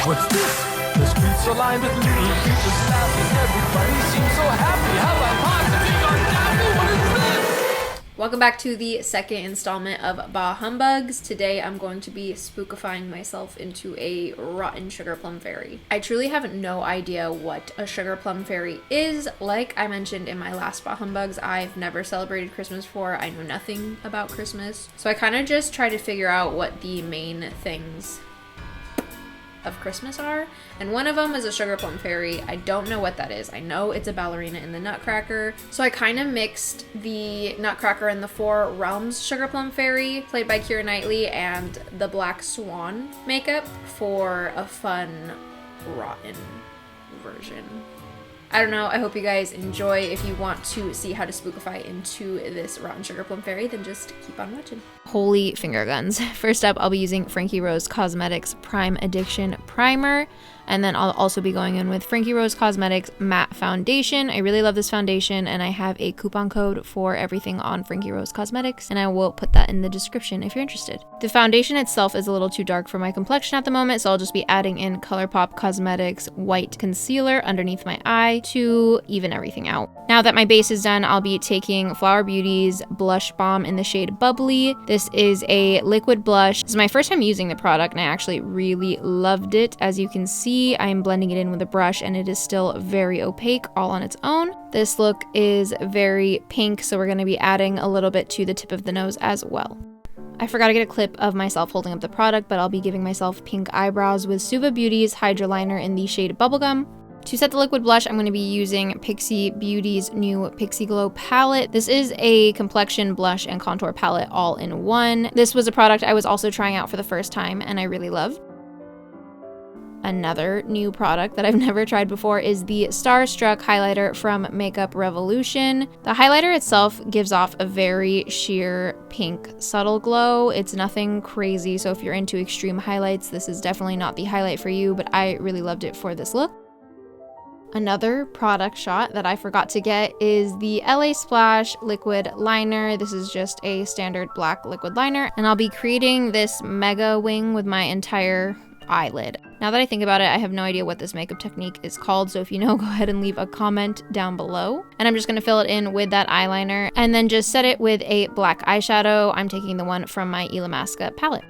What's this? The streets are lined with little people laughing. Everybody seems so happy. Have I possibly gone daffy? What is this? Welcome back to the second installment of BUGZ. Today I'm going to be spookifying myself into a rotten sugar plum fairy. I truly have no idea what a sugar plum fairy is. Like I mentioned in my last BUGZ, I've never celebrated Christmas before. I know nothing about Christmas. So I kind of just try to figure out what the main things of Christmas are, and one of them is a sugar plum fairy. I don't know what that is. I know it's a ballerina in the Nutcracker. So I kind of mixed the Nutcracker and the Four Realms sugar plum fairy, played by Keira Knightley, and the Black Swan makeup for a fun, rotten version. I don't know. I hope you guys enjoy. If you want to see how to spookify into this rotten sugar plum fairy, then just keep on watching. Holy finger guns. First up, I'll be using Frankie Rose Cosmetics Prime Addiction Primer. And then I'll also be going in with Frankie Rose Cosmetics Matte Foundation. I really love this foundation, and I have a coupon code for everything on Frankie Rose Cosmetics, and I will put that in the description if you're interested. The foundation itself is a little too dark for my complexion at the moment, so I'll just be adding in Colourpop Cosmetics White Concealer underneath my eye to even everything out. Now that my base is done, I'll be taking Flower Beauty's Blush Balm in the shade Bubbly. This is a liquid blush. This is my first time using the product, and I actually really loved it. As you can see, I'm blending it in with a brush, and it is still very opaque all on its own. This look is very pink, so we're going to be adding a little bit to the tip of the nose as well. I forgot to get a clip of myself holding up the product, but I'll be giving myself pink eyebrows with SUVA Beauty's Hydra liner in the shade Bubblegum. To set the liquid blush, I'm going to be using Pixi Beauty's new Pixi Glow palette. This is a complexion, blush, and contour palette all in one. This was a product I was also trying out for the first time, and I really loved. Another new product that I've never tried before is the Starstruck highlighter from Makeup Revolution. The highlighter itself gives off a very sheer pink subtle glow. It's nothing crazy, so if you're into extreme highlights, this is definitely not the highlight for you, but I really loved it for this look. Another product shot that I forgot to get is the LA Splash liquid liner. This is just a standard black liquid liner, and I'll be creating this mega wing with my entire eyelid. Now that I think about it, I have no idea what this makeup technique is called, so if you know, go ahead and leave a comment down below. And I'm just going to fill it in with that eyeliner and then just set it with a black eyeshadow. I'm taking the one from my Illamasqua Palette.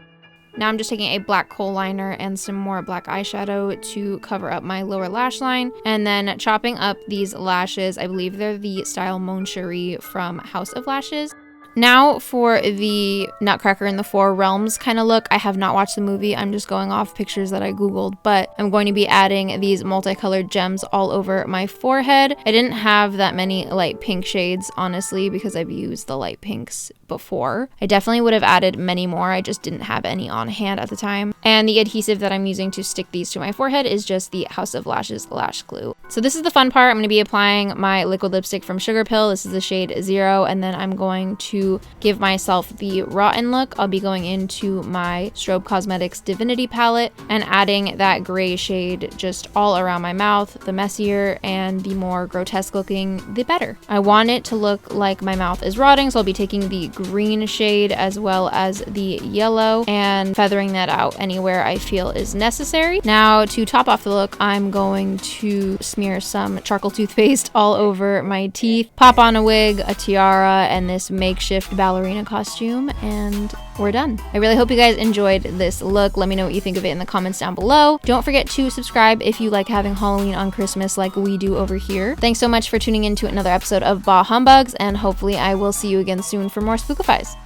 Now I'm just taking a black kohl liner and some more black eyeshadow to cover up my lower lash line, and then chopping up these lashes. I believe they're the style Mon Cherie from House of Lashes. Now for the Nutcracker in the Four Realms kind of look. I have not watched the movie. I'm just going off pictures that I googled, but I'm going to be adding these multicolored gems all over my forehead. I didn't have that many light pink shades, honestly, because I've used the light pinks before. I definitely would have added many more. I just didn't have any on hand at the time. And the adhesive that I'm using to stick these to my forehead is just the House of Lashes lash glue. So this is the fun part. I'm going to be applying my liquid lipstick from Sugarpill. This is the shade 0, and then I'm going to give myself the rotten look. I'll be going into my Strobe Cosmetics Divinity palette and adding that gray shade just all around my mouth. The messier and the more grotesque looking, the better. I want it to look like my mouth is rotting, so I'll be taking the green shade as well as the yellow and feathering that out anywhere I feel is necessary. Now to top off the look, I'm going to smear some charcoal toothpaste all over my teeth, pop on a wig, a tiara, and this makeshift ballerina costume, and we're done. I really hope you guys enjoyed this look. Let me know what you think of it in the comments down below. Don't forget to subscribe if you like having Halloween on Christmas like we do over here. Thanks so much for tuning in to another episode of BUGZ, and hopefully I will see you again soon for more spookifies.